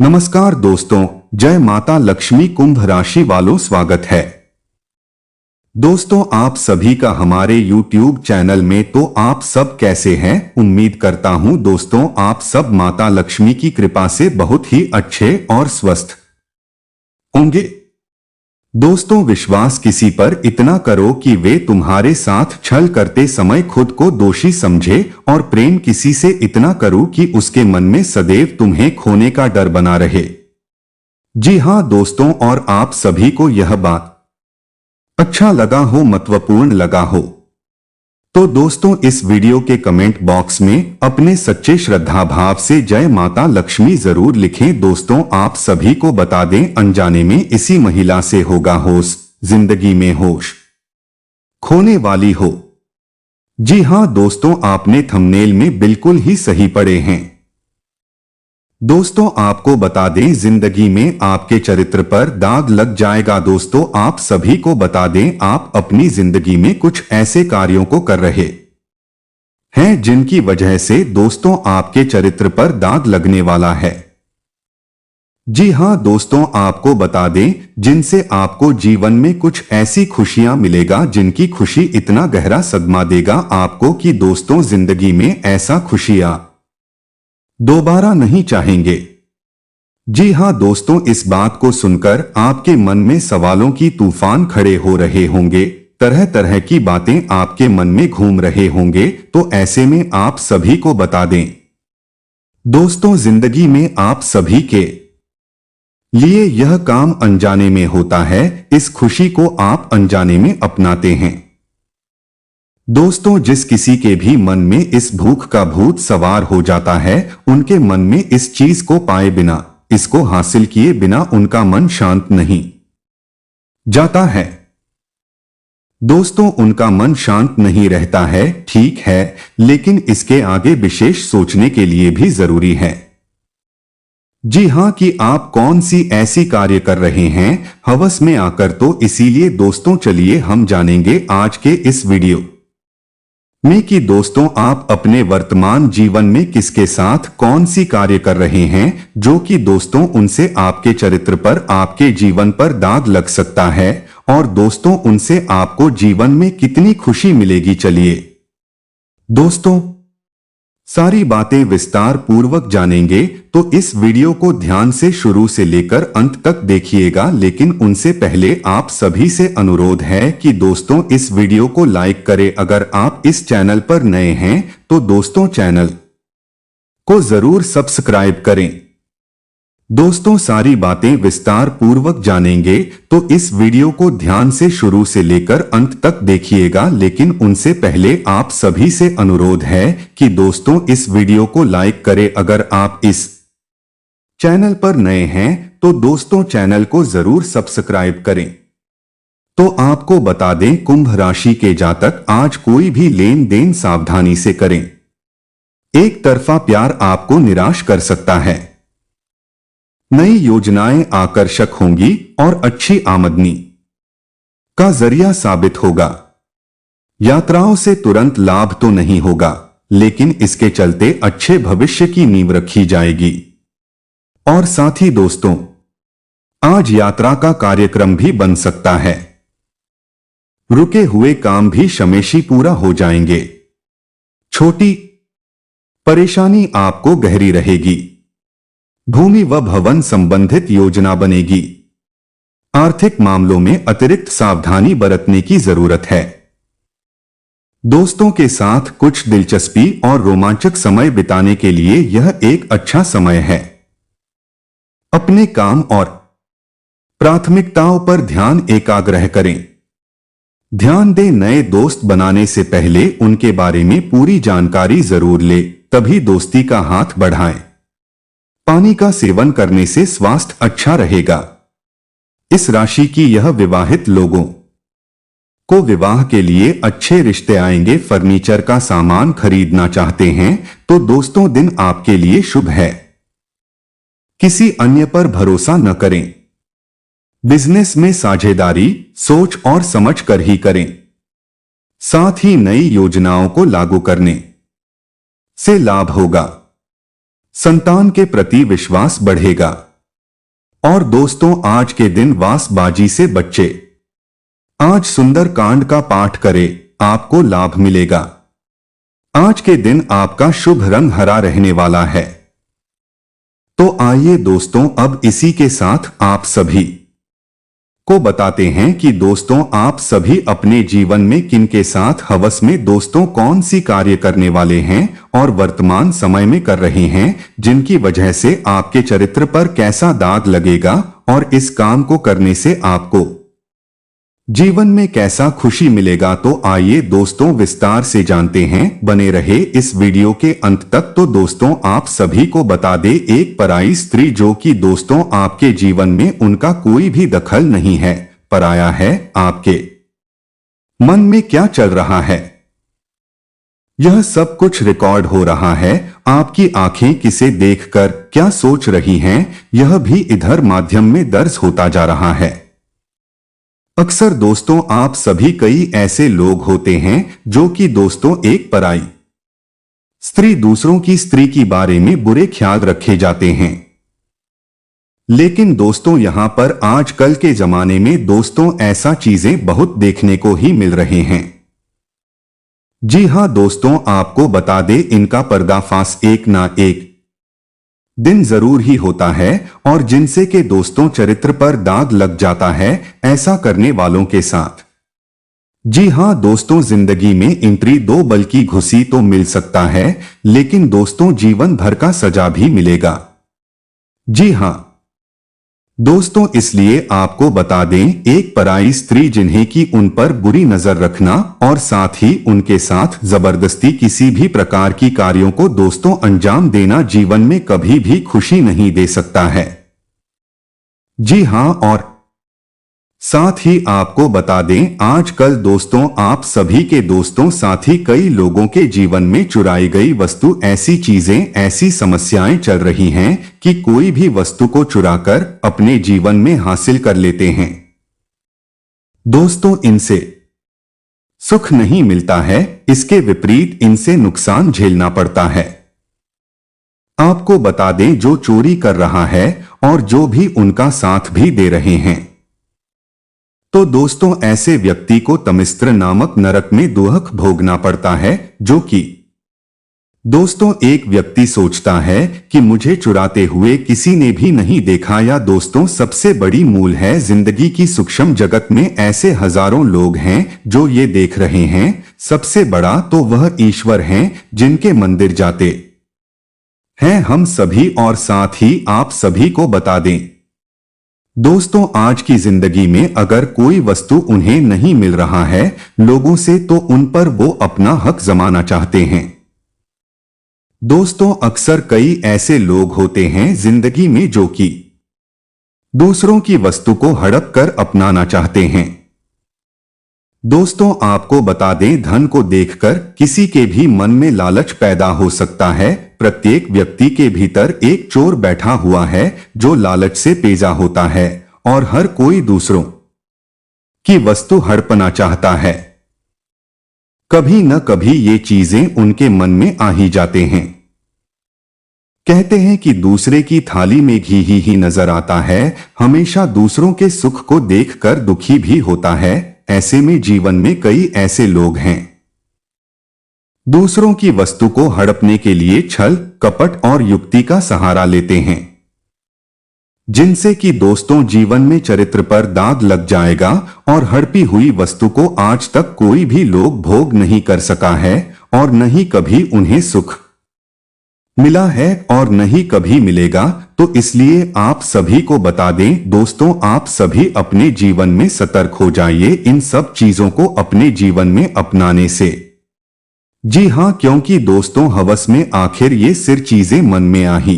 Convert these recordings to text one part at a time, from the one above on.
नमस्कार दोस्तों, जय माता लक्ष्मी। कुंभ राशि वालों, स्वागत है। दोस्तों, आप सभी का हमारे YouTube चैनल में। तो आप सब कैसे हैं? उम्मीद करता हूं दोस्तों आप सब माता लक्ष्मी की कृपा से बहुत ही अच्छे और स्वस्थ होंगे। दोस्तों, विश्वास किसी पर इतना करो कि वे तुम्हारे साथ छल करते समय खुद को दोषी समझे, और प्रेम किसी से इतना करो कि उसके मन में सदैव तुम्हें खोने का डर बना रहे। जी हां दोस्तों, और आप सभी को यह बात अच्छा लगा हो, महत्वपूर्ण लगा हो, तो दोस्तों इस वीडियो के कमेंट बॉक्स में अपने सच्चे श्रद्धा भाव से जय माता लक्ष्मी जरूर लिखें। दोस्तों, आप सभी को बता दें, अनजाने में इसी महिला से होगा होश, जिंदगी में होश खोने वाली हो। जी हां दोस्तों, आपने थंबनेल में बिल्कुल ही सही पढ़े हैं। दोस्तों, आपको बता दें, जिंदगी में आपके चरित्र पर दाग लग जाएगा। दोस्तों, आप सभी को बता दें, आप अपनी जिंदगी में कुछ ऐसे कार्यों को कर रहे हैं जिनकी वजह से दोस्तों आपके चरित्र पर दाग लगने वाला है। जी हां दोस्तों, आपको बता दें, जिनसे आपको जीवन में कुछ ऐसी खुशियां मिलेगा जिनकी खुशी इतना गहरा सदमा देगा आपको कि दोस्तों जिंदगी में ऐसा खुशियां दोबारा नहीं चाहेंगे। जी हां दोस्तों, इस बात को सुनकर आपके मन में सवालों की तूफान खड़े हो रहे होंगे, तरह तरह की बातें आपके मन में घूम रहे होंगे। तो ऐसे में आप सभी को बता दें, दोस्तों जिंदगी में आप सभी के लिए यह काम अनजाने में होता है। इस खुशी को आप अनजाने में अपनाते हैं। दोस्तों, जिस किसी के भी मन में इस भूख का भूत सवार हो जाता है, उनके मन में इस चीज को पाए बिना, इसको हासिल किए बिना उनका मन शांत नहीं जाता है। दोस्तों, उनका मन शांत नहीं रहता है, ठीक है, लेकिन इसके आगे विशेष सोचने के लिए भी जरूरी है। जी हां, कि आप कौन सी ऐसी कार्य कर रहे हैं हवस में आकर। तो इसीलिए दोस्तों चलिए हम जानेंगे आज के इस वीडियो में कि दोस्तों आप अपने वर्तमान जीवन में किसके साथ कौन सी कार्य कर रहे हैं जो कि दोस्तों उनसे आपके चरित्र पर, आपके जीवन पर दाग लग सकता है, और दोस्तों उनसे आपको जीवन में कितनी खुशी मिलेगी। चलिए दोस्तों सारी बातें विस्तार पूर्वक जानेंगे, तो इस वीडियो को ध्यान से शुरू से लेकर अंत तक देखिएगा। लेकिन उनसे पहले आप सभी से अनुरोध है कि दोस्तों इस वीडियो को लाइक करें। अगर आप इस चैनल पर नए हैं तो दोस्तों चैनल को जरूर सब्सक्राइब करें। दोस्तों सारी बातें विस्तार पूर्वक जानेंगे, तो इस वीडियो को ध्यान से शुरू से लेकर अंत तक देखिएगा। लेकिन उनसे पहले आप सभी से अनुरोध है कि दोस्तों इस वीडियो को लाइक करें। अगर आप इस चैनल पर नए हैं तो दोस्तों चैनल को जरूर सब्सक्राइब करें। तो आपको बता दें, कुंभ राशि के जातक आज कोई भी लेन देन सावधानी से करें। एक तरफा प्यार आपको निराश कर सकता है। नई योजनाएं आकर्षक होंगी और अच्छी आमदनी का जरिया साबित होगा। यात्राओं से तुरंत लाभ तो नहीं होगा, लेकिन इसके चलते अच्छे भविष्य की नींव रखी जाएगी। और साथ ही दोस्तों आज यात्रा का कार्यक्रम भी बन सकता है। रुके हुए काम भी शमेशी पूरा हो जाएंगे। छोटी परेशानी आपको गहरी रहेगी। भूमि व भवन संबंधित योजना बनेगी। आर्थिक मामलों में अतिरिक्त सावधानी बरतने की जरूरत है। दोस्तों के साथ कुछ दिलचस्पी और रोमांचक समय बिताने के लिए यह एक अच्छा समय है। अपने काम और प्राथमिकताओं पर ध्यान एकाग्र करें। ध्यान दें, नए दोस्त बनाने से पहले उनके बारे में पूरी जानकारी जरूर ले, तभी दोस्ती का हाथ बढ़ाएं। पानी का सेवन करने से स्वास्थ्य अच्छा रहेगा। इस राशि की यह विवाहित लोगों को विवाह के लिए अच्छे रिश्ते आएंगे। फर्नीचर का सामान खरीदना चाहते हैं तो दोस्तों दिन आपके लिए शुभ है। किसी अन्य पर भरोसा न करें। बिजनेस में साझेदारी सोच और समझ कर ही करें। साथ ही नई योजनाओं को लागू करने से लाभ होगा। संतान के प्रति विश्वास बढ़ेगा। और दोस्तों, आज के दिन वासबाजी से बच्चे आज सुंदर कांड का पाठ करें, आपको लाभ मिलेगा। आज के दिन आपका शुभ रंग हरा रहने वाला है। तो आइए दोस्तों, अब इसी के साथ आप सभी को बताते हैं कि दोस्तों, आप सभी अपने जीवन में किन के साथ हवस में दोस्तों कौन सी कार्य करने वाले हैं और वर्तमान समय में कर रहे हैं, जिनकी वजह से आपके चरित्र पर कैसा दाग लगेगा और इस काम को करने से आपको जीवन में कैसा खुशी मिलेगा। तो आइए दोस्तों, विस्तार से जानते हैं। बने रहे इस वीडियो के अंत तक। तो दोस्तों, आप सभी को बता दे, एक पराई स्त्री जो कि दोस्तों आपके जीवन में उनका कोई भी दखल नहीं है, पराया है। आपके मन में क्या चल रहा है, यह सब कुछ रिकॉर्ड हो रहा है। आपकी आंखें किसे देखकर क्या सोच रही हैं, यह भी इधर माध्यम में दर्ज होता जा रहा है। अक्सर दोस्तों, आप सभी कई ऐसे लोग होते हैं जो कि दोस्तों एक पराई स्त्री, दूसरों की स्त्री की बारे में बुरे ख्याल रखे जाते हैं। लेकिन दोस्तों, यहां पर आजकल के जमाने में दोस्तों ऐसा चीजें बहुत देखने को ही मिल रहे हैं। जी हां दोस्तों, आपको बता दे, इनका पर्दाफाश एक ना एक दिन जरूर ही होता है और जिनसे के दोस्तों चरित्र पर दाग लग जाता है ऐसा करने वालों के साथ। जी हां दोस्तों, जिंदगी में एंट्री दो बल्कि घुसी तो मिल सकता है, लेकिन दोस्तों जीवन भर का सजा भी मिलेगा। जी हां दोस्तों, इसलिए आपको बता दें, एक पराई स्त्री जिन्हें कि उन पर बुरी नजर रखना और साथ ही उनके साथ जबरदस्ती किसी भी प्रकार की कार्यों को दोस्तों अंजाम देना जीवन में कभी भी खुशी नहीं दे सकता है। जी हां, और साथ ही आपको बता दें, आजकल दोस्तों आप सभी के दोस्तों साथ ही कई लोगों के जीवन में चुराई गई वस्तु, ऐसी चीजें, ऐसी समस्याएं चल रही हैं कि कोई भी वस्तु को चुराकर अपने जीवन में हासिल कर लेते हैं। दोस्तों, इनसे सुख नहीं मिलता है, इसके विपरीत इनसे नुकसान झेलना पड़ता है। आपको बता दें, जो चोरी कर रहा है और जो भी उनका साथ भी दे रहे हैं, तो दोस्तों ऐसे व्यक्ति को तमिस्त्र नामक नरक में दुहक भोगना पड़ता है। जो कि दोस्तों एक व्यक्ति सोचता है कि मुझे चुराते हुए किसी ने भी नहीं देखा, या दोस्तों सबसे बड़ी मूल है जिंदगी की सूक्ष्म जगत में ऐसे हजारों लोग हैं जो ये देख रहे हैं। सबसे बड़ा तो वह ईश्वर हैं जिनके मंदिर जाते हैं हम सभी। और साथ ही आप सभी को बता दें दोस्तों, आज की जिंदगी में अगर कोई वस्तु उन्हें नहीं मिल रहा है लोगों से, तो उन पर वो अपना हक जमाना चाहते हैं। दोस्तों, अक्सर कई ऐसे लोग होते हैं जिंदगी में जो कि दूसरों की वस्तु को हड़प कर अपनाना चाहते हैं। दोस्तों, आपको बता दें, धन को देखकर किसी के भी मन में लालच पैदा हो सकता है। प्रत्येक व्यक्ति के भीतर एक चोर बैठा हुआ है जो लालच से पेजा होता है और हर कोई दूसरों की वस्तु हड़पना चाहता है। कभी न कभी ये चीजें उनके मन में आ ही जाते हैं। कहते हैं कि दूसरे की थाली में घी ही नजर आता है। हमेशा दूसरों के सुख को देखकर दुखी भी होता है। ऐसे में जीवन में कई ऐसे लोग हैं दूसरों की वस्तु को हड़पने के लिए छल, कपट और युक्ति का सहारा लेते हैं, जिनसे कि दोस्तों जीवन में चरित्र पर दाग लग जाएगा और हड़पी हुई वस्तु को आज तक कोई भी लोग भोग नहीं कर सका है और न ही कभी उन्हें सुख मिला है और न ही कभी मिलेगा। तो इसलिए आप सभी को बता दें दोस्तों, आप सभी अपने जीवन में सतर्क हो जाइए इन सब चीजों को अपने जीवन में अपनाने से। जी हां, क्योंकि दोस्तों हवस में आखिर ये सिर चीजें मन में आ ही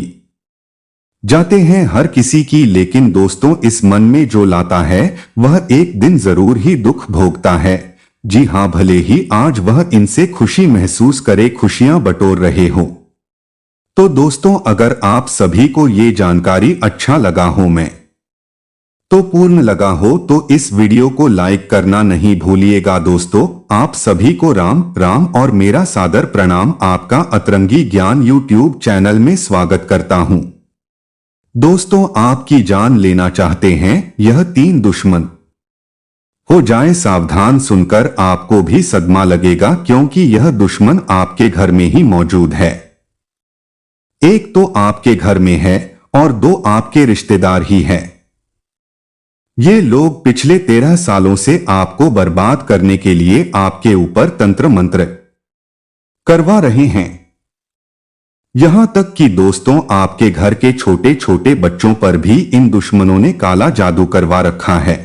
जाते हैं हर किसी की, लेकिन दोस्तों इस मन में जो लाता है वह एक दिन जरूर ही दुख भोगता है। जी हां, भले ही आज वह इनसे खुशी महसूस करे, खुशियां बटोर रहे हो। तो दोस्तों, अगर आप सभी को ये जानकारी अच्छा लगा हो, मैं तो पूर्ण लगा हो तो इस वीडियो को लाइक करना नहीं भूलिएगा दोस्तों। आप सभी को राम राम और मेरा सादर प्रणाम। आपका अतरंगी ज्ञान यूट्यूब चैनल में स्वागत करता हूं। दोस्तों, आपकी जान लेना चाहते हैं यह 3 दुश्मन। हो जाए सावधान, सुनकर आपको भी सदमा लगेगा क्योंकि यह दुश्मन आपके घर में ही मौजूद है। एक तो आपके घर में है और 2 आपके रिश्तेदार ही हैं। ये लोग पिछले 13 सालों से आपको बर्बाद करने के लिए आपके ऊपर तंत्र मंत्र करवा रहे हैं। यहां तक कि दोस्तों, आपके घर के छोटे छोटे बच्चों पर भी इन दुश्मनों ने काला जादू करवा रखा है।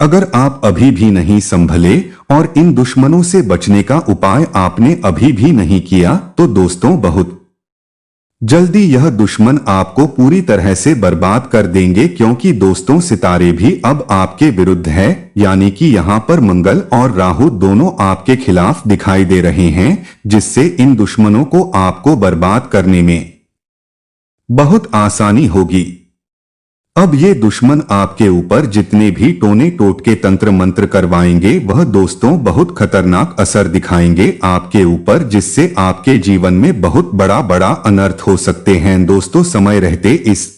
अगर आप अभी भी नहीं संभले और इन दुश्मनों से बचने का उपाय आपने अभी भी नहीं किया तो दोस्तों, बहुत जल्दी यह दुश्मन आपको पूरी तरह से बर्बाद कर देंगे क्योंकि दोस्तों, सितारे भी अब आपके विरुद्ध है। यानी कि यहाँ पर मंगल और राहु दोनों आपके खिलाफ दिखाई दे रहे हैं, जिससे इन दुश्मनों को आपको बर्बाद करने में बहुत आसानी होगी। अब ये दुश्मन आपके ऊपर जितने भी टोने टोटके तंत्र मंत्र करवाएंगे वह दोस्तों बहुत खतरनाक असर दिखाएंगे आपके ऊपर, जिससे आपके जीवन में बहुत बड़ा बड़ा अनर्थ हो सकते हैं। दोस्तों, समय रहते इस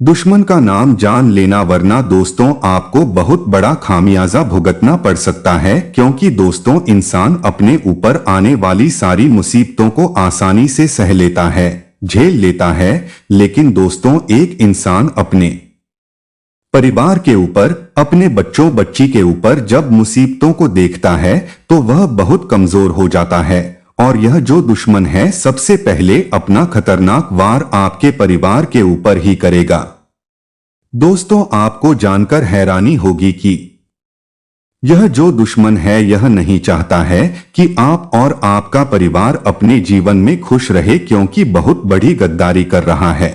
दुश्मन का नाम जान लेना, वरना दोस्तों आपको बहुत बड़ा खामियाजा भुगतना पड़ सकता है। क्योंकि दोस्तों, इंसान अपने ऊपर आने वाली सारी मुसीबतों को आसानी से सह लेता है, झेल लेता है, लेकिन दोस्तों एक इंसान अपने परिवार के ऊपर, अपने बच्चों बच्ची के ऊपर जब मुसीबतों को देखता है तो वह बहुत कमजोर हो जाता है। और यह जो दुश्मन है सबसे पहले अपना खतरनाक वार आपके परिवार के ऊपर ही करेगा। दोस्तों, आपको जानकर हैरानी होगी कि यह जो दुश्मन है यह नहीं चाहता है कि आप और आपका परिवार अपने जीवन में खुश रहे, क्योंकि बहुत बड़ी गद्दारी कर रहा है।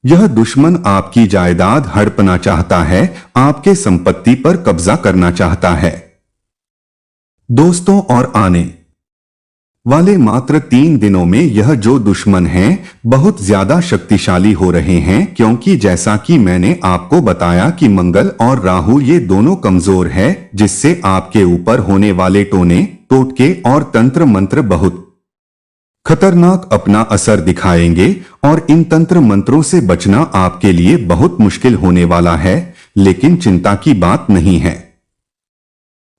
यह दुश्मन आपकी जायदाद हड़पना चाहता है, आपके संपत्ति पर कब्जा करना चाहता है। दोस्तों, और आने वाले मात्र 3 दिनों में यह जो दुश्मन है बहुत ज्यादा शक्तिशाली हो रहे हैं, क्योंकि जैसा कि मैंने आपको बताया कि मंगल और राहु ये दोनों कमजोर है, जिससे आपके ऊपर होने वाले टोने टोटके और तंत्र मंत्र बहुत खतरनाक अपना असर दिखाएंगे। और इन तंत्र मंत्रों से बचना आपके लिए बहुत मुश्किल होने वाला है, लेकिन चिंता की बात नहीं है।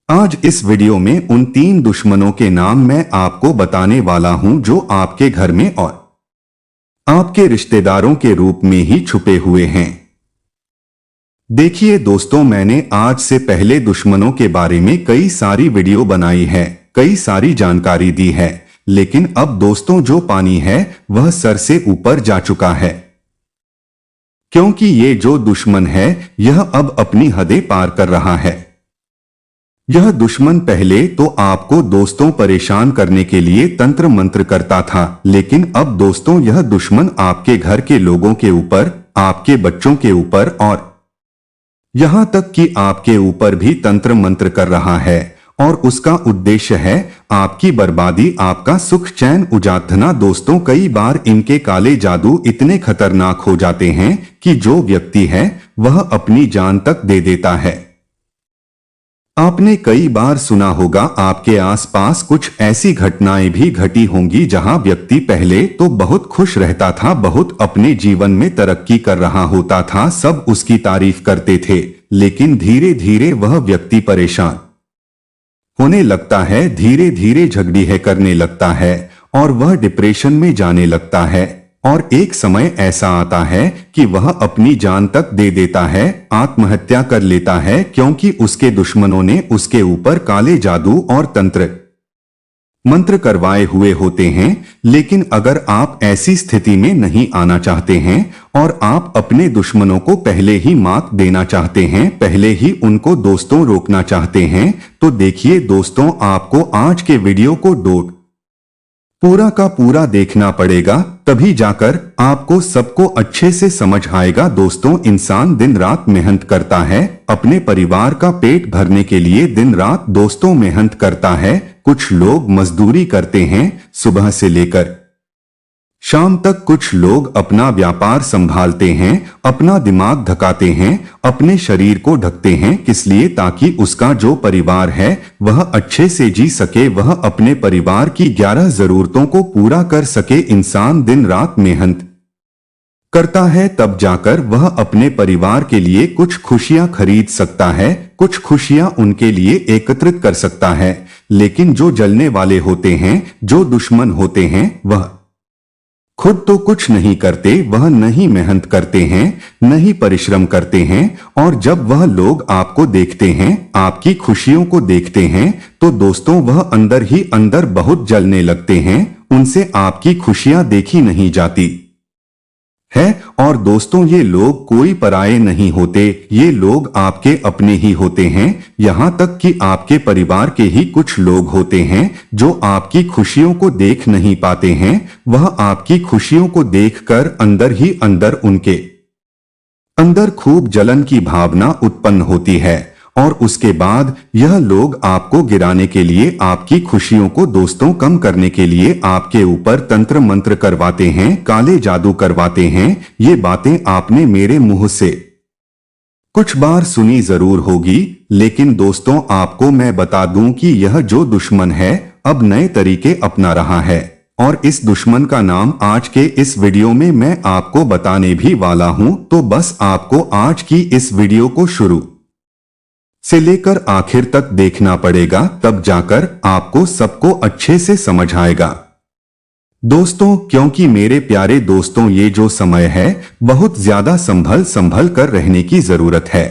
आज इस वीडियो में उन 3 दुश्मनों के नाम मैं आपको बताने वाला हूं जो आपके घर में और आपके रिश्तेदारों के रूप में ही छुपे हुए हैं। देखिए दोस्तों, मैंने आज से पहले दुश्मनों के बारे में कई सारी वीडियो बनाई है, कई सारी जानकारी दी है, लेकिन अब दोस्तों जो पानी है वह सर से ऊपर जा चुका है। क्योंकि ये जो दुश्मन है यह अब अपनी हदें पार कर रहा है। यह दुश्मन पहले तो आपको दोस्तों परेशान करने के लिए तंत्र मंत्र करता था, लेकिन अब दोस्तों यह दुश्मन आपके घर के लोगों के ऊपर, आपके बच्चों के ऊपर और यहां तक कि आपके ऊपर भी तंत्र मंत्र कर रहा है। और उसका उद्देश्य है आपकी बर्बादी, आपका सुख चैन उजाड़ना। दोस्तों, कई बार इनके काले जादू इतने खतरनाक हो जाते हैं कि जो व्यक्ति है वह अपनी जान तक दे देता है। आपने कई बार सुना होगा, आपके आसपास कुछ ऐसी घटनाएं भी घटी होंगी जहां व्यक्ति पहले तो बहुत खुश रहता था, बहुत अपने जीवन में तरक्की कर रहा होता था, सब उसकी तारीफ करते थे, लेकिन धीरे धीरे वह व्यक्ति परेशान होने लगता है, धीरे धीरे झगड़ी करने लगता है और वह डिप्रेशन में जाने लगता है। और एक समय ऐसा आता है कि वह अपनी जान तक दे देता है, आत्महत्या कर लेता है, क्योंकि उसके दुश्मनों ने उसके ऊपर काले जादू और तंत्र मंत्र करवाए हुए होते हैं। लेकिन अगर आप ऐसी स्थिति में नहीं आना चाहते हैं और आप अपने दुश्मनों को पहले ही मात देना चाहते हैं, पहले ही उनको दोस्तों रोकना चाहते हैं, तो देखिए दोस्तों, आपको आज के वीडियो को पूरा का पूरा देखना पड़ेगा, तभी जाकर आपको सबको अच्छे से समझ आएगा। दोस्तों, इंसान दिन रात मेहनत करता है, अपने परिवार का पेट भरने के लिए दिन रात दोस्तों मेहनत करता है। कुछ लोग मजदूरी करते हैं सुबह से लेकर शाम तक कुछ लोग अपना व्यापार संभालते हैं, अपना दिमाग धकाते हैं, अपने शरीर को ढकते हैं, किस लिए? ताकि उसका जो परिवार है वह अच्छे से जी सके, वह अपने परिवार की 11 जरूरतों को पूरा कर सके। इंसान दिन रात मेहनत करता है, तब जाकर वह अपने परिवार के लिए कुछ खुशियां खरीद सकता है, कुछ खुशियां उनके लिए एकत्रित कर सकता है। लेकिन जो जलने वाले होते हैं, जो दुश्मन होते हैं, वह खुद तो कुछ नहीं करते, वह नहीं मेहनत करते हैं, नहीं परिश्रम करते हैं, और जब वह लोग आपको देखते हैं, आपकी खुशियों को देखते हैं, तो दोस्तों वह अंदर ही अंदर बहुत जलने लगते हैं। उनसे आपकी खुशियां देखी नहीं जाती है। और दोस्तों ये लोग कोई पराये नहीं होते, ये लोग आपके अपने ही होते हैं। यहाँ तक कि आपके परिवार के ही कुछ लोग होते हैं जो आपकी खुशियों को देख नहीं पाते हैं। वह आपकी खुशियों को देखकर अंदर ही अंदर उनके अंदर खूब जलन की भावना उत्पन्न होती है, और उसके बाद यह लोग आपको गिराने के लिए, आपकी खुशियों को दोस्तों कम करने के लिए आपके ऊपर तंत्र मंत्र करवाते हैं, काले जादू करवाते हैं। ये बातें आपने मेरे मुंह से कुछ बार सुनी जरूर होगी, लेकिन दोस्तों आपको मैं बता दूं कि यह जो दुश्मन है अब नए तरीके अपना रहा है, और इस दुश्मन का नाम आज के इस वीडियो में मैं आपको बताने भी वाला हूं। तो बस आपको आज की इस वीडियो को शुरू से लेकर आखिर तक देखना पड़ेगा, तब जाकर आपको सबको अच्छे से समझ आएगा दोस्तों। क्योंकि मेरे प्यारे दोस्तों ये जो समय है बहुत ज्यादा संभल कर रहने की जरूरत है।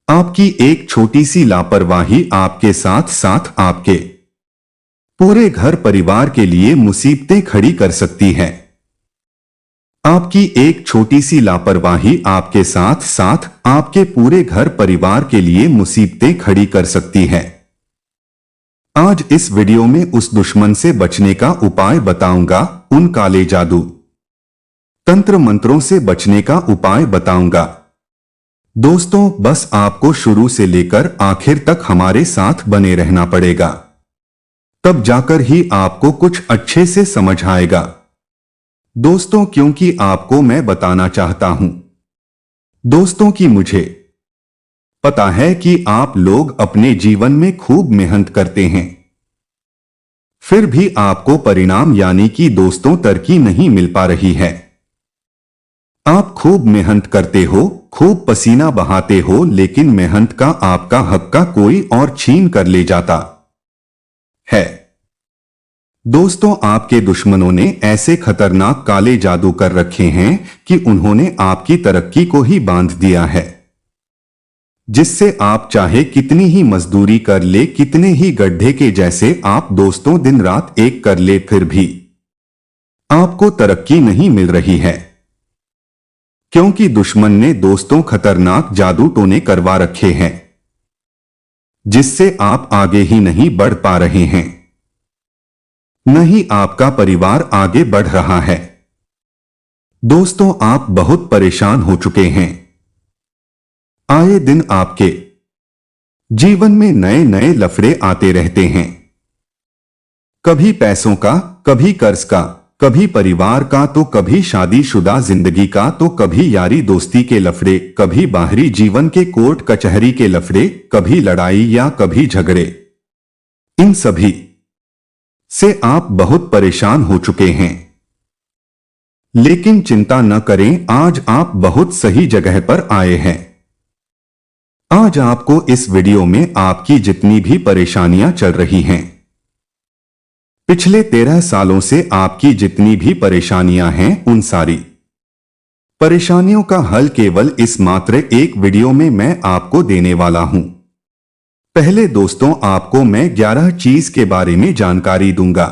आपकी एक छोटी सी लापरवाही आपके साथ साथ आपके पूरे घर परिवार के लिए मुसीबतें खड़ी कर सकती है। आपकी एक छोटी सी लापरवाही आपके साथ साथ आपके पूरे घर परिवार के लिए मुसीबतें खड़ी कर सकती है। आज इस वीडियो में उस दुश्मन से बचने का उपाय बताऊंगा, उन काले जादू तंत्र मंत्रों से बचने का उपाय बताऊंगा। दोस्तों बस आपको शुरू से लेकर आखिर तक हमारे साथ बने रहना पड़ेगा, तब जाकर ही आपको कुछ अच्छे से समझ आएगा दोस्तों। क्योंकि आपको मैं बताना चाहता हूं दोस्तों कि मुझे पता है कि आप लोग अपने जीवन में खूब मेहनत करते हैं, फिर भी आपको परिणाम यानी कि दोस्तों तरक्की नहीं मिल पा रही है। आप खूब मेहनत करते हो, खूब पसीना बहाते हो, लेकिन मेहनत का आपका हक का कोई और छीन कर ले जाता है। दोस्तों आपके दुश्मनों ने ऐसे खतरनाक काले जादू कर रखे हैं कि उन्होंने आपकी तरक्की को ही बांध दिया है, जिससे आप चाहे कितनी ही मजदूरी कर ले, कितने ही गड्ढे के जैसे आप दोस्तों दिन रात एक कर ले, फिर भी आपको तरक्की नहीं मिल रही है। क्योंकि दुश्मन ने दोस्तों खतरनाक जादू टोने करवा रखे हैं, जिससे आप आगे ही नहीं बढ़ पा रहे हैं, नहीं आपका परिवार आगे बढ़ रहा है। दोस्तों आप बहुत परेशान हो चुके हैं। आए दिन आपके जीवन में नए नए लफड़े आते रहते हैं, कभी पैसों का, कभी कर्ज का, कभी परिवार का, तो कभी शादीशुदा जिंदगी का, तो कभी यारी दोस्ती के लफड़े, कभी बाहरी जीवन के कोर्ट कचहरी के लफड़े, कभी लड़ाई या कभी झगड़े। इन सभी से आप बहुत परेशान हो चुके हैं। लेकिन चिंता न करें, आज आप बहुत सही जगह पर आए हैं। आज आपको इस वीडियो में आपकी जितनी भी परेशानियां चल रही हैं, पिछले 13 सालों से आपकी जितनी भी परेशानियां हैं, उन सारी परेशानियों का हल केवल इस मात्र एक वीडियो में मैं आपको देने वाला हूं। पहले दोस्तों आपको मैं 11 चीज के बारे में जानकारी दूंगा,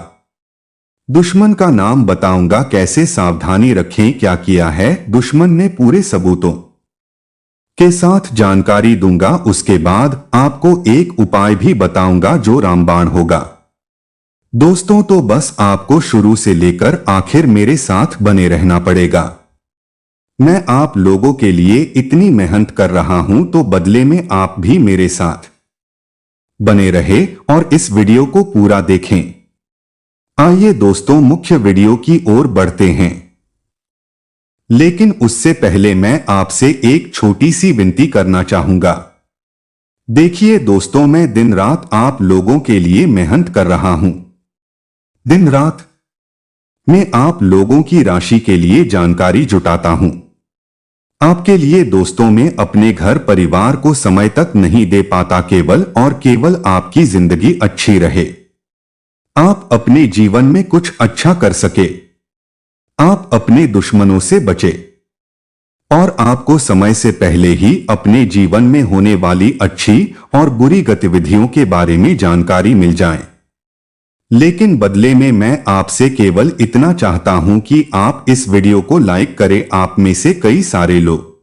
दुश्मन का नाम बताऊंगा, कैसे सावधानी रखें, क्या किया है दुश्मन ने, पूरे सबूतों के साथ जानकारी दूंगा। उसके बाद आपको एक उपाय भी बताऊंगा जो रामबाण होगा। दोस्तों तो बस आपको शुरू से लेकर आखिर मेरे साथ बने रहना पड़ेगा। मैं आप लोगों के लिए इतनी मेहनत कर रहा हूं, तो बदले में आप भी मेरे साथ बने रहे और इस वीडियो को पूरा देखें। आइए दोस्तों मुख्य वीडियो की ओर बढ़ते हैं, लेकिन उससे पहले मैं आपसे एक छोटी सी विनती करना चाहूंगा। देखिए दोस्तों, मैं दिन रात आप लोगों के लिए मेहनत कर रहा हूं। दिन रात मैं आप लोगों की राशि के लिए जानकारी जुटाता हूं। आपके लिए दोस्तों, मैं अपने घर परिवार को समय तक नहीं दे पाता, केवल और केवल आपकी जिंदगी अच्छी रहे, आप अपने जीवन में कुछ अच्छा कर सके, आप अपने दुश्मनों से बचे और आपको समय से पहले ही अपने जीवन में होने वाली अच्छी और बुरी गतिविधियों के बारे में जानकारी मिल जाए। लेकिन बदले में मैं आपसे केवल इतना चाहता हूं कि आप इस वीडियो को लाइक करें। आप में से कई सारे लोग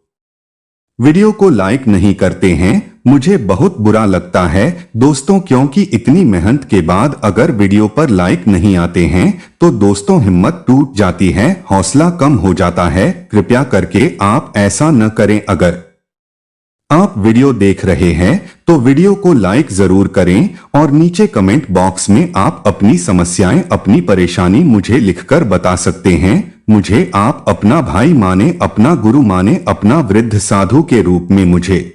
वीडियो को लाइक नहीं करते हैं, मुझे बहुत बुरा लगता है दोस्तों, क्योंकि इतनी मेहनत के बाद अगर वीडियो पर लाइक नहीं आते हैं तो दोस्तों हिम्मत टूट जाती है, हौसला कम हो जाता है। कृपया करके आप ऐसा न करें। अगर आप वीडियो देख रहे हैं तो वीडियो को लाइक जरूर करें और नीचे कमेंट बॉक्स में आप अपनी समस्याएं, अपनी परेशानी मुझे लिखकर बता सकते हैं। मुझे आप अपना भाई माने, अपना गुरु माने, अपना वृद्ध साधु के रूप में मुझे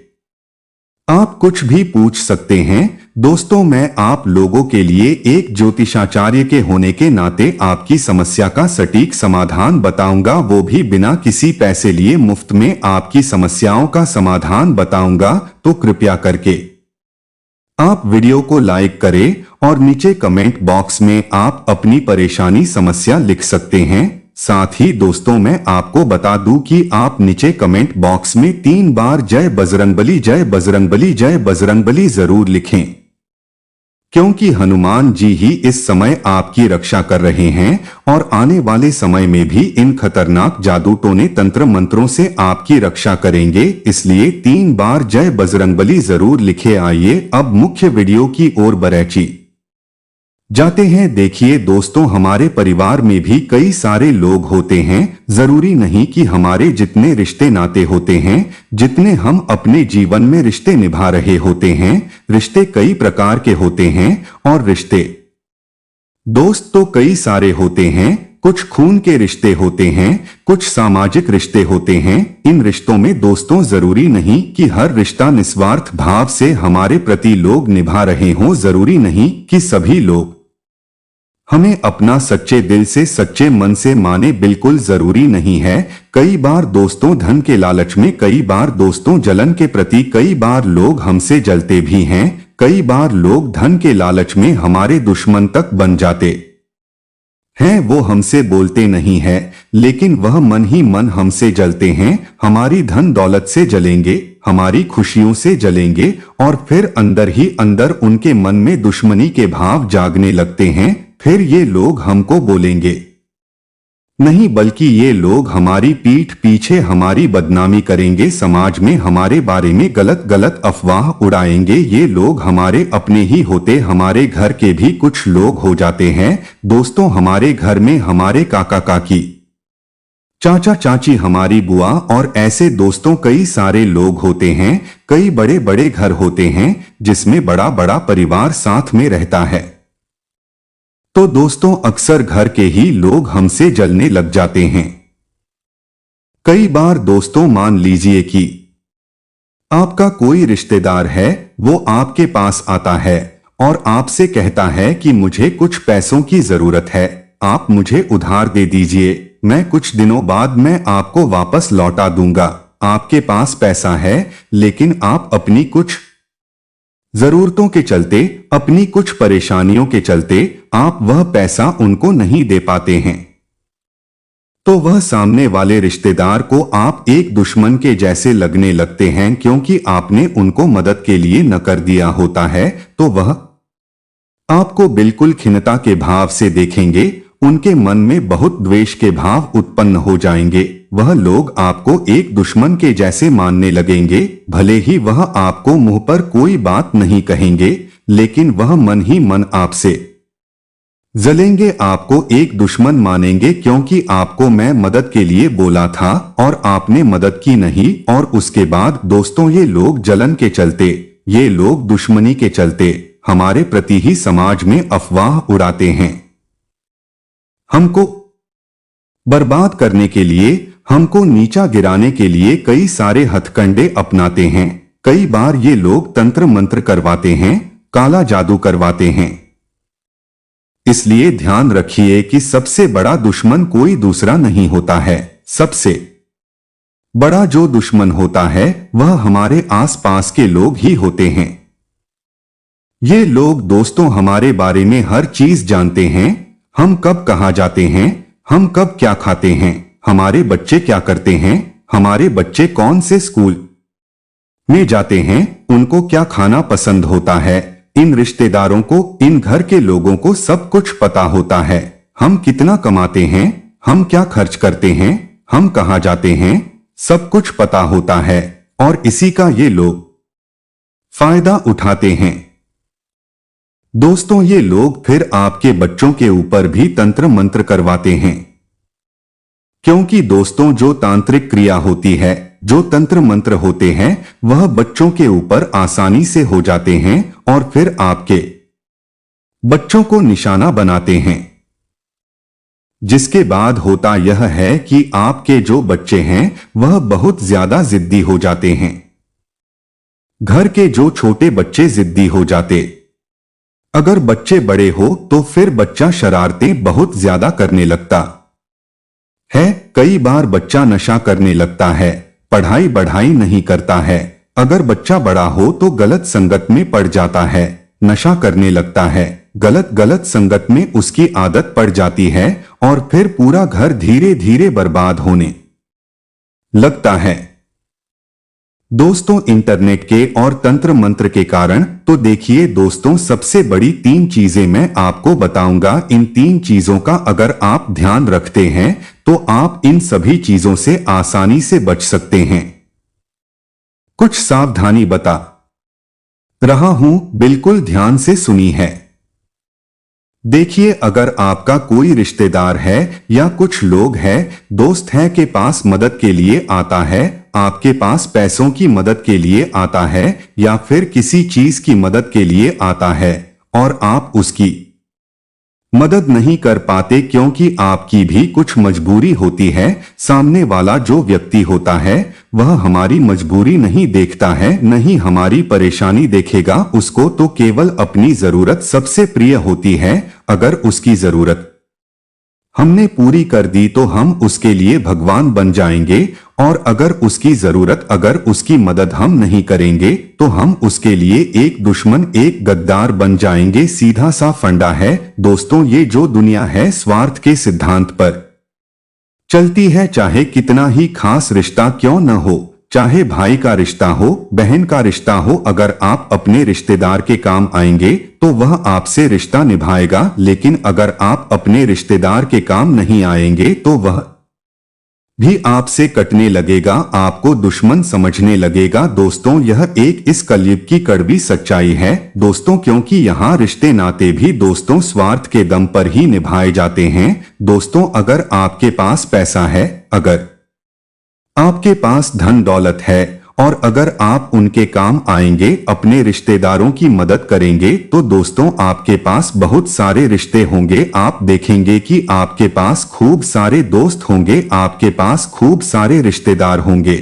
आप कुछ भी पूछ सकते हैं। दोस्तों, मैं आप लोगों के लिए एक ज्योतिषाचार्य के होने के नाते आपकी समस्या का सटीक समाधान बताऊंगा, वो भी बिना किसी पैसे लिए मुफ्त में आपकी समस्याओं का समाधान बताऊंगा। तो कृपया करके आप वीडियो को लाइक करें और नीचे कमेंट बॉक्स में आप अपनी परेशानी, समस्या लिख सकते हैं। साथ ही दोस्तों, मैं आपको बता दूं कि आप नीचे कमेंट बॉक्स में 3 बार जय बजरंगबली, जय बजरंगबली, जय बजरंगबली जरूर लिखें, क्योंकि हनुमान जी ही इस समय आपकी रक्षा कर रहे हैं और आने वाले समय में भी इन खतरनाक जादू टोने तंत्र मंत्रों से आपकी रक्षा करेंगे। इसलिए 3 बार जय बजरंगबली जरूर लिखे। आइए अब मुख्य वीडियो की ओर बढ़ते जाते हैं। देखिए दोस्तों, हमारे परिवार में भी कई सारे लोग होते हैं। जरूरी नहीं कि हमारे जितने रिश्ते नाते होते हैं, जितने हम अपने जीवन में रिश्ते निभा रहे होते हैं, रिश्ते कई प्रकार के होते हैं और रिश्ते दोस्त तो कई सारे होते हैं। कुछ खून के रिश्ते होते हैं, कुछ सामाजिक रिश्ते होते हैं। इन रिश्तों में दोस्तों जरूरी नहीं कि हर रिश्ता निस्वार्थ भाव से हमारे प्रति लोग निभा रहे हों। जरूरी नहीं कि सभी लोग हमें अपना सच्चे दिल से, सच्चे मन से माने, बिल्कुल जरूरी नहीं है। कई बार दोस्तों धन के लालच में, कई बार दोस्तों जलन के प्रति, कई बार लोग हमसे जलते भी हैं। कई बार लोग धन के लालच में हमारे दुश्मन तक बन जाते हैं। वो हमसे बोलते नहीं है, लेकिन वह मन ही मन हमसे जलते हैं। हमारी धन दौलत से जलेंगे, हमारी खुशियों से जलेंगे और फिर अंदर ही अंदर उनके मन में दुश्मनी के भाव जागने लगते हैं। फिर ये लोग हमको बोलेंगे नहीं, बल्कि ये लोग हमारी पीठ पीछे हमारी बदनामी करेंगे, समाज में हमारे बारे में गलत गलत अफवाह उड़ाएंगे। ये लोग हमारे अपने ही होते, हमारे घर के भी कुछ लोग हो जाते हैं। दोस्तों, हमारे घर में हमारे काका काकी, चाचा चाची, हमारी बुआ और ऐसे दोस्तों कई सारे लोग होते हैं। कई बड़े बड़े घर होते हैं जिसमें बड़ा बड़ा परिवार साथ में रहता है। तो दोस्तों अक्सर घर के ही लोग हमसे जलने लग जाते हैं। कई बार दोस्तों मान लीजिए कि आपका कोई रिश्तेदार है, वो आपके पास आता है और आपसे कहता है कि मुझे कुछ पैसों की जरूरत है, आप मुझे उधार दे दीजिए, मैं कुछ दिनों बाद मैं आपको वापस लौटा दूंगा। आपके पास पैसा है, लेकिन आप अपनी कुछ जरूरतों के चलते, अपनी कुछ परेशानियों के चलते आप वह पैसा उनको नहीं दे पाते हैं। तो वह सामने वाले रिश्तेदार को आप एक दुश्मन के जैसे लगने लगते हैं, क्योंकि आपने उनको मदद के लिए न कर दिया होता है। तो वह आपको बिल्कुल खिन्नता के भाव से देखेंगे, उनके मन में बहुत द्वेष के भाव उत्पन्न हो जाएंगे। वह लोग आपको एक दुश्मन के जैसे मानने लगेंगे। भले ही वह आपको मुंह पर कोई बात नहीं कहेंगे, लेकिन वह मन ही मन आपसे जलेंगे, आपको एक दुश्मन मानेंगे, क्योंकि आपको मैं मदद के लिए बोला था और आपने मदद की नहीं। और उसके बाद दोस्तों ये लोग जलन के चलते, ये लोग दुश्मनी के चलते हमारे प्रति ही समाज में अफवाह उड़ाते हैं। हमको बर्बाद करने के लिए, हमको नीचा गिराने के लिए कई सारे हथकंडे अपनाते हैं। कई बार ये लोग तंत्र मंत्र करवाते हैं, काला जादू करवाते हैं। इसलिए ध्यान रखिए कि सबसे बड़ा दुश्मन कोई दूसरा नहीं होता है। सबसे बड़ा जो दुश्मन होता है वह हमारे आसपास के लोग ही होते हैं। ये लोग दोस्तों हमारे बारे में हर चीज जानते हैं। हम कब कहाँ जाते हैं, हम कब क्या खाते हैं, हमारे बच्चे क्या करते हैं, हमारे बच्चे कौन से स्कूल में जाते हैं, उनको क्या खाना पसंद होता है। इन रिश्तेदारों को, इन घर के लोगों को सब कुछ पता होता है। हम कितना कमाते हैं, हम क्या खर्च करते हैं, हम कहाँ जाते हैं, सब कुछ पता होता है और इसी का ये लोग फायदा उठाते हैं। दोस्तों ये लोग फिर आपके बच्चों के ऊपर भी तंत्र मंत्र करवाते हैं, क्योंकि दोस्तों जो तांत्रिक क्रिया होती है, जो तंत्र मंत्र होते हैं, वह बच्चों के ऊपर आसानी से हो जाते हैं और फिर आपके बच्चों को निशाना बनाते हैं। जिसके बाद होता यह है कि आपके जो बच्चे हैं वह बहुत ज्यादा जिद्दी हो जाते हैं। घर के जो छोटे बच्चे जिद्दी हो जाते, अगर बच्चे बड़े हो तो फिर बच्चा शरारतें बहुत ज्यादा करने लगता है। कई बार बच्चा नशा करने लगता है, पढ़ाई बढ़ाई नहीं करता है। अगर बच्चा बड़ा हो तो गलत संगत में पड़ जाता है, नशा करने लगता है, गलत संगत में उसकी आदत पड़ जाती है और फिर पूरा घर धीरे धीरे बर्बाद होने लगता है। दोस्तों इंटरनेट के और तंत्र मंत्र के कारण तो देखिए दोस्तों, सबसे बड़ी 3 चीजें मैं आपको बताऊंगा। इन 3 चीजों का अगर आप ध्यान रखते हैं तो आप इन सभी चीजों से आसानी से बच सकते हैं। कुछ सावधानी बता रहा हूं, बिल्कुल ध्यान से सुनी है। देखिए, अगर आपका कोई रिश्तेदार है या कुछ लोग हैं, दोस्त हैं के पास मदद के लिए आता है, आपके पास पैसों की मदद के लिए आता है या फिर किसी चीज की मदद के लिए आता है और आप उसकी मदद नहीं कर पाते क्योंकि आपकी भी कुछ मजबूरी होती है। सामने वाला जो व्यक्ति होता है वह हमारी मजबूरी नहीं देखता है, नहीं हमारी परेशानी देखेगा। उसको तो केवल अपनी जरूरत सबसे प्रिय होती है। अगर उसकी जरूरत हमने पूरी कर दी तो हम उसके लिए भगवान बन जाएंगे और अगर उसकी जरूरत, अगर उसकी मदद हम नहीं करेंगे तो हम उसके लिए एक दुश्मन, एक गद्दार बन जाएंगे। सीधा सा फंडा है दोस्तों। ये जो दुनिया है स्वार्थ के सिद्धांत पर चलती है। चाहे कितना ही खास रिश्ता क्यों न हो, चाहे भाई का रिश्ता हो, बहन का रिश्ता हो, अगर आप अपने रिश्तेदार के काम आएंगे तो वह आपसे रिश्ता निभाएगा। लेकिन अगर आप अपने रिश्तेदार के काम नहीं आएंगे तो वह भी आपसे कटने लगेगा, आपको दुश्मन समझने लगेगा। दोस्तों यह एक इस कलयुग की कड़वी सच्चाई है दोस्तों, क्योंकि यहाँ रिश्ते नाते भी दोस्तों स्वार्थ के दम पर ही निभाए जाते हैं। दोस्तों अगर आपके पास पैसा है, अगर आपके पास धन दौलत है और अगर आप उनके काम आएंगे, अपने रिश्तेदारों की मदद करेंगे तो दोस्तों आपके पास बहुत सारे रिश्ते होंगे। आप देखेंगे कि आपके पास खूब सारे दोस्त होंगे, आपके पास खूब सारे रिश्तेदार होंगे,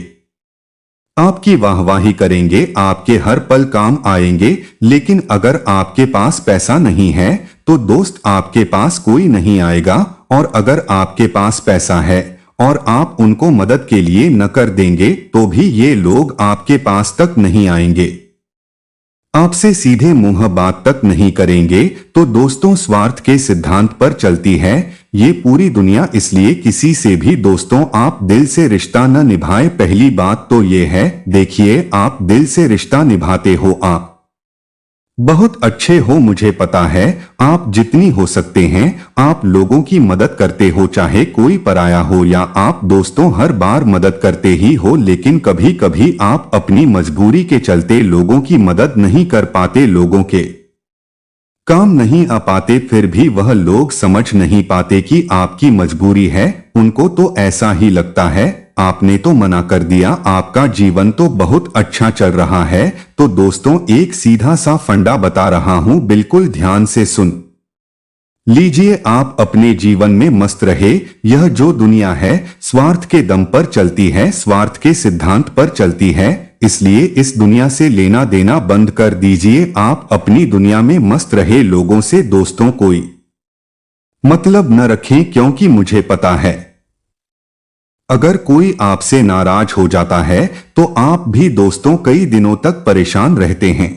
आपकी वाहवाही करेंगे, आपके हर पल काम आएंगे। लेकिन अगर आपके पास पैसा नहीं है तो दोस्त आपके पास कोई नहीं आएगा। और अगर आपके पास पैसा है और आप उनको मदद के लिए न कर देंगे तो भी ये लोग आपके पास तक नहीं आएंगे, आपसे सीधे मुंह बात तक नहीं करेंगे। तो दोस्तों स्वार्थ के सिद्धांत पर चलती है ये पूरी दुनिया, इसलिए किसी से भी दोस्तों आप दिल से रिश्ता न निभाएं। पहली बात तो ये है, देखिए आप दिल से रिश्ता निभाते हो, आप बहुत अच्छे हो, मुझे पता है। आप जितनी हो सकते हैं आप लोगों की मदद करते हो, चाहे कोई पराया हो या आप दोस्तों हर बार मदद करते ही हो। लेकिन कभी कभी आप अपनी मजबूरी के चलते लोगों की मदद नहीं कर पाते, लोगों के काम नहीं आ पाते, फिर भी वह लोग समझ नहीं पाते कि आपकी मजबूरी है। उनको तो ऐसा ही लगता है आपने तो मना कर दिया, आपका जीवन तो बहुत अच्छा चल रहा है। तो दोस्तों एक सीधा सा फंडा बता रहा हूं, बिल्कुल ध्यान से सुन लीजिए, आप अपने जीवन में मस्त रहे। यह जो दुनिया है स्वार्थ के दम पर चलती है, स्वार्थ के सिद्धांत पर चलती है, इसलिए इस दुनिया से लेना देना बंद कर दीजिए। आप अपनी दुनिया में मस्त रहे, लोगों से दोस्तों कोई मतलब न रखें, क्योंकि मुझे पता है अगर कोई आपसे नाराज हो जाता है तो आप भी दोस्तों कई दिनों तक परेशान रहते हैं।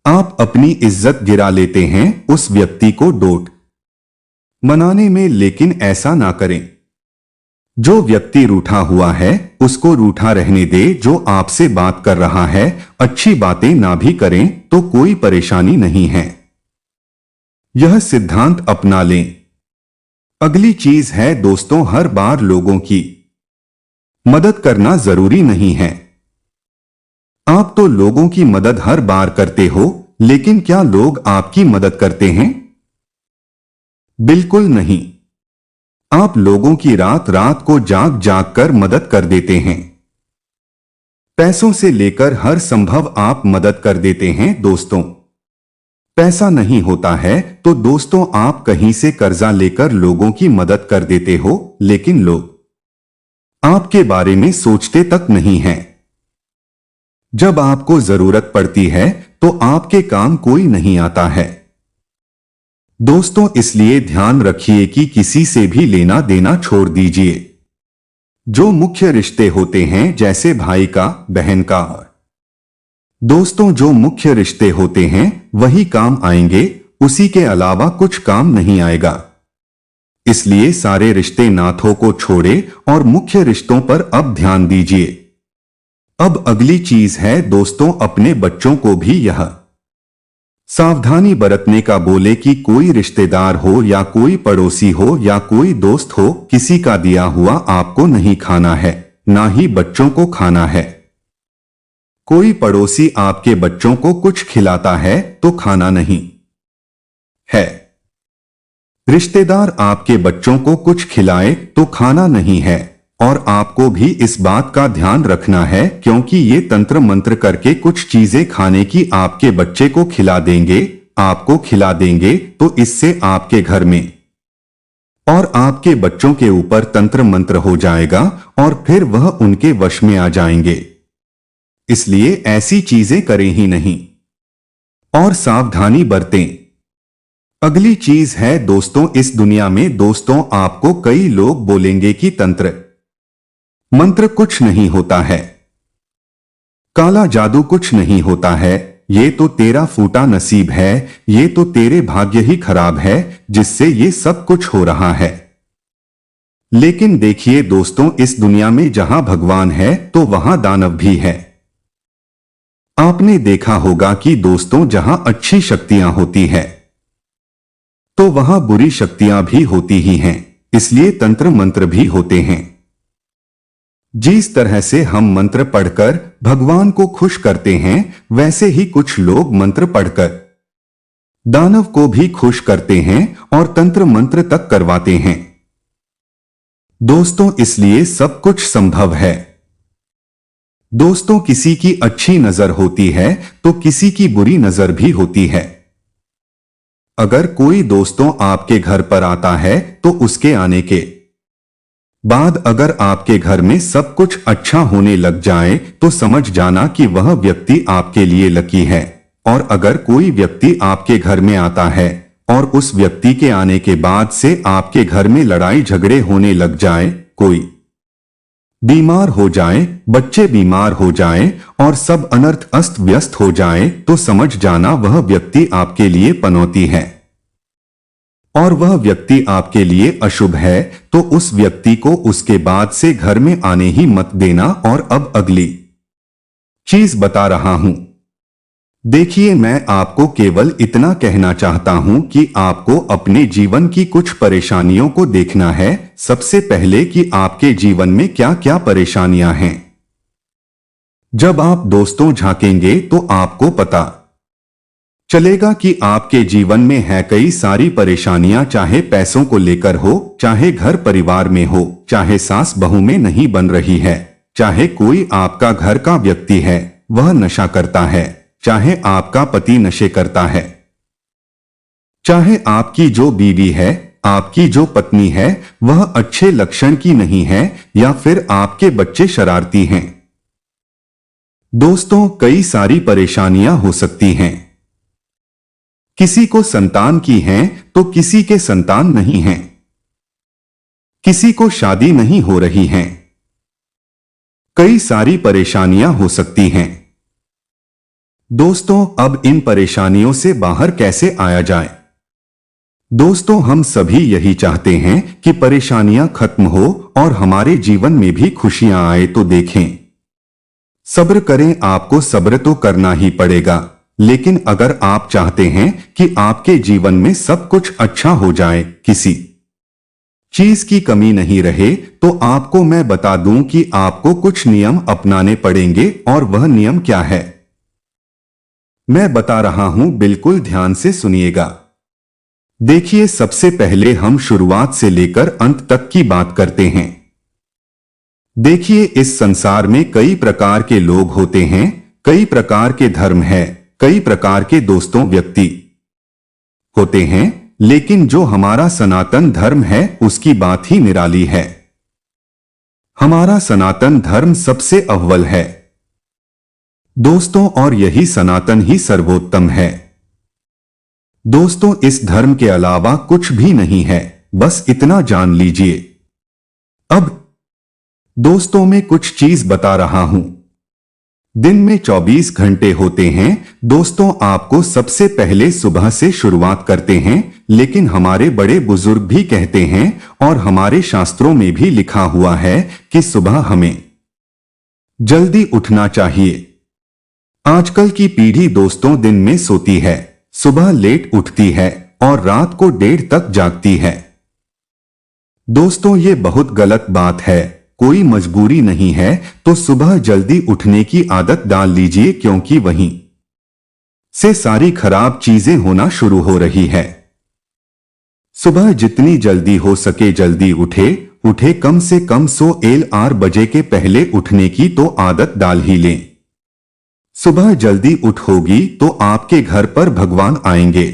आप अपनी इज्जत गिरा लेते हैं उस व्यक्ति को डोट मनाने में, लेकिन ऐसा ना करें। जो व्यक्ति रूठा हुआ है उसको रूठा रहने दे। जो आपसे बात कर रहा है अच्छी बातें ना भी करें तो कोई परेशानी नहीं है। यह सिद्धांत अपना लें। अगली चीज है दोस्तों, हर बार लोगों की मदद करना जरूरी नहीं है। आप तो लोगों की मदद हर बार करते हो, लेकिन क्या लोग आपकी मदद करते हैं? बिल्कुल नहीं। आप लोगों की रात रात को जाग जाग कर मदद कर देते हैं। पैसों से लेकर हर संभव आप मदद कर देते हैं दोस्तों। पैसा नहीं होता है तो दोस्तों आप कहीं से कर्जा लेकर लोगों की मदद कर देते हो, लेकिन लोग आपके बारे में सोचते तक नहीं हैं। जब आपको जरूरत पड़ती है तो आपके काम कोई नहीं आता है। दोस्तों इसलिए ध्यान रखिए कि किसी से भी लेना देना छोड़ दीजिए। जो मुख्य रिश्ते होते हैं जैसे भाई का, बहन का, दोस्तों जो मुख्य रिश्ते होते हैं वही काम आएंगे, उसी के अलावा कुछ काम नहीं आएगा। इसलिए सारे रिश्ते नाथों को छोड़े और मुख्य रिश्तों पर अब ध्यान दीजिए। अब अगली चीज है दोस्तों, अपने बच्चों को भी यह सावधानी बरतने का बोले कि कोई रिश्तेदार हो या कोई पड़ोसी हो या कोई दोस्त हो, किसी का दिया हुआ आपको नहीं खाना है, ना ही बच्चों को खाना है। कोई पड़ोसी आपके बच्चों को कुछ खिलाता है तो खाना नहीं है। रिश्तेदार आपके बच्चों को कुछ खिलाए तो खाना नहीं है। और आपको भी इस बात का ध्यान रखना है, क्योंकि ये तंत्र मंत्र करके कुछ चीजें खाने की आपके बच्चे को खिला देंगे, आपको खिला देंगे, तो इससे आपके घर में और आपके बच्चों के ऊपर तंत्र मंत्र हो जाएगा और फिर वह उनके वश में आ जाएंगे। इसलिए ऐसी चीजें करें ही नहीं और सावधानी बरतें। अगली चीज है दोस्तों, इस दुनिया में दोस्तों आपको कई लोग बोलेंगे कि तंत्र मंत्र कुछ नहीं होता है, काला जादू कुछ नहीं होता है, ये तो तेरा फूटा नसीब है, ये तो तेरे भाग्य ही खराब है जिससे ये सब कुछ हो रहा है। लेकिन देखिए दोस्तों, इस दुनिया में जहां भगवान है तो वहां दानव भी है। आपने देखा होगा कि दोस्तों जहां अच्छी शक्तियां होती है तो वहां बुरी शक्तियां भी होती ही हैं, इसलिए तंत्र मंत्र भी होते हैं। जिस तरह से हम मंत्र पढ़कर भगवान को खुश करते हैं, वैसे ही कुछ लोग मंत्र पढ़कर दानव को भी खुश करते हैं और तंत्र मंत्र तक करवाते हैं। दोस्तों इसलिए सब कुछ संभव है। दोस्तों किसी की अच्छी नजर होती है तो किसी की बुरी नजर भी होती है। अगर कोई दोस्तों आपके घर पर आता है तो उसके आने के बाद अगर आपके घर में सब कुछ अच्छा होने लग जाए तो समझ जाना कि वह व्यक्ति आपके लिए लकी है। और अगर कोई व्यक्ति आपके घर में आता है और उस व्यक्ति के आने के बाद से आपके घर में लड़ाई झगड़े होने लग जाए, कोई बीमार हो जाए, बच्चे बीमार हो जाए और सब अनर्थ अस्त व्यस्त हो जाए, तो समझ जाना वह व्यक्ति आपके लिए पनौती है और वह व्यक्ति आपके लिए अशुभ है। तो उस व्यक्ति को उसके बाद से घर में आने ही मत देना। और अब अगली चीज बता रहा हूं। देखिए, मैं आपको केवल इतना कहना चाहता हूं कि आपको अपने जीवन की कुछ परेशानियों को देखना है। सबसे पहले कि आपके जीवन में क्या क्या परेशानियां हैं। जब आप दोस्तों झांकेंगे तो आपको पता चलेगा कि आपके जीवन में है कई सारी परेशानियां, चाहे पैसों को लेकर हो, चाहे घर परिवार में हो, चाहे सास बहू में नहीं बन रही है, चाहे कोई आपका घर का व्यक्ति है वह नशा करता है, चाहे आपका पति नशे करता है, चाहे आपकी जो बीवी है, आपकी जो पत्नी है, वह अच्छे लक्षण की नहीं है, या फिर आपके बच्चे शरारती हैं। दोस्तों, कई सारी परेशानियां हो सकती हैं। किसी को संतान की है तो किसी के संतान नहीं है। किसी को शादी नहीं हो रही है। कई सारी परेशानियां हो सकती हैं। दोस्तों, अब इन परेशानियों से बाहर कैसे आया जाए? दोस्तों, हम सभी यही चाहते हैं कि परेशानियां खत्म हो और हमारे जीवन में भी खुशियां आए। तो देखें, सब्र करें। आपको सब्र तो करना ही पड़ेगा, लेकिन अगर आप चाहते हैं कि आपके जीवन में सब कुछ अच्छा हो जाए, किसी चीज की कमी नहीं रहे, तो आपको मैं बता दूं कि आपको कुछ नियम अपनाने पड़ेंगे। और वह नियम क्या है, मैं बता रहा हूं, बिल्कुल ध्यान से सुनिएगा। देखिए, सबसे पहले हम शुरुआत से लेकर अंत तक की बात करते हैं। देखिए, इस संसार में कई प्रकार के लोग होते हैं, कई प्रकार के धर्म है, कई प्रकार के दोस्तों व्यक्ति होते हैं, लेकिन जो हमारा सनातन धर्म है उसकी बात ही निराली है। हमारा सनातन धर्म सबसे अव्वल है दोस्तों, और यही सनातन ही सर्वोत्तम है। दोस्तों, इस धर्म के अलावा कुछ भी नहीं है, बस इतना जान लीजिए। अब दोस्तों, मैं कुछ चीज बता रहा हूं। दिन में 24 घंटे होते हैं दोस्तों। आपको सबसे पहले सुबह से शुरुआत करते हैं, लेकिन हमारे बड़े बुजुर्ग भी कहते हैं और हमारे शास्त्रों में भी लिखा हुआ है कि सुबह हमें जल्दी उठना चाहिए। आजकल की पीढ़ी दोस्तों दिन में सोती है, सुबह लेट उठती है और रात को देर तक जागती है। दोस्तों, ये बहुत गलत बात है। कोई मजबूरी नहीं है तो सुबह जल्दी उठने की आदत डाल लीजिए, क्योंकि वहीं से सारी खराब चीजें होना शुरू हो रही है। सुबह जितनी जल्दी हो सके जल्दी उठे। कम से कम 8 बजे के पहले उठने की तो आदत डाल ही लें। सुबह जल्दी उठ होगी तो आपके घर पर भगवान आएंगे।